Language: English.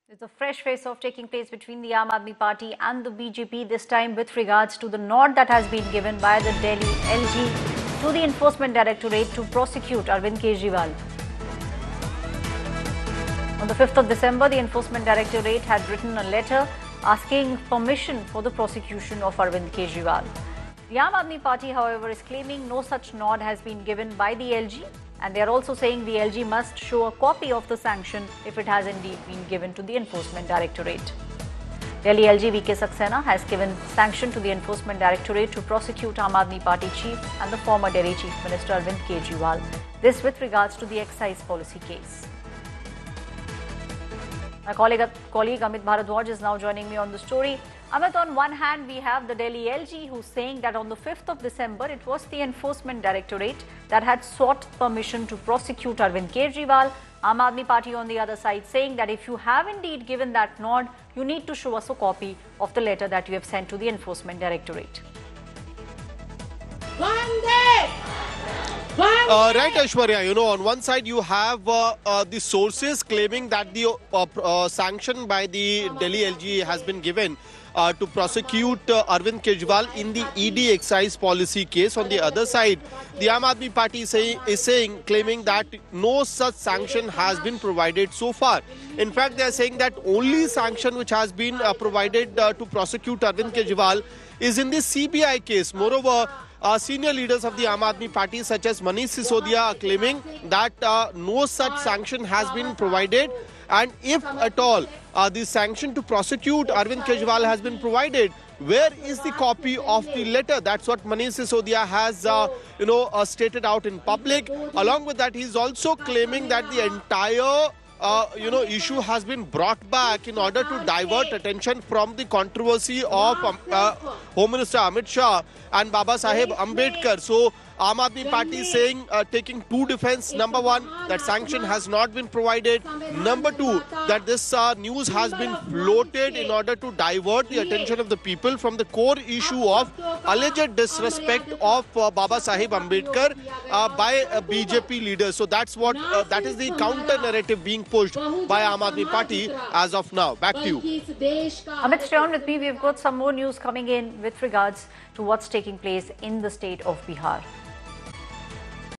There's a fresh face-off taking place between the Aam Aadmi Party and the BJP, this time with regards to the nod that has been given by the Delhi LG to the Enforcement Directorate to prosecute Arvind Kejriwal. On the 5th of December, the Enforcement Directorate had written a letter asking permission for the prosecution of Arvind Kejriwal. The Aam Aadmi Party, however, is claiming no such nod has been given by the LG, and they are also saying the LG must show a copy of the sanction if it has indeed been given to the Enforcement Directorate. Delhi LG VK Saxena has given sanction to the Enforcement Directorate to prosecute Aam Aadmi Party chief and the former Delhi Chief Minister Arvind Kejriwal. This with regards to the excise policy case. My colleague Amit Bharadwaj is now joining me on the story. Amit, on one hand, we have the Delhi LG who's saying that on the 5th of December, it was the Enforcement Directorate that had sought permission to prosecute Arvind Kejriwal. Aam Aadmi Party on the other side saying that if you have indeed given that nod, you need to show us a copy of the letter that you have sent to the Enforcement Directorate. Right, Aishwarya, on one side you have the sources claiming that the sanction by the Delhi LG has been given to prosecute Arvind Kejriwal in the ED excise policy case. On the other side, the Aam Aadmi Party is claiming that no such sanction has been provided so far. In fact, they are saying that only sanction which has been provided to prosecute Arvind Kejriwal is in the CBI case. Moreover, senior leaders of the Aam Aadmi Party such as Manish Sisodia are claiming that no such sanction has been provided, and if at all the sanction to prosecute Arvind Kejriwal has been provided, where is the copy of the letter? That's what Manish Sisodia has stated out in public. Along with that, he is also claiming that the entire issue has been brought back in order to divert attention from the controversy of Home Minister Amit Shah and Baba Saheb Ambedkar. So Aam Aadmi Party is saying, taking two defense. Number one, that sanction has not been provided. Number two, that this news has been floated in order to divert the attention of the people from the core issue of alleged disrespect of Baba Saheb Ambedkar by BJP leaders. So that's what that is the counter narrative being pushed by Aam Aadmi Party as of now. Back to you. Amit, stay on with me. We've got some more news coming in with regards to what's taking place in the state of Bihar.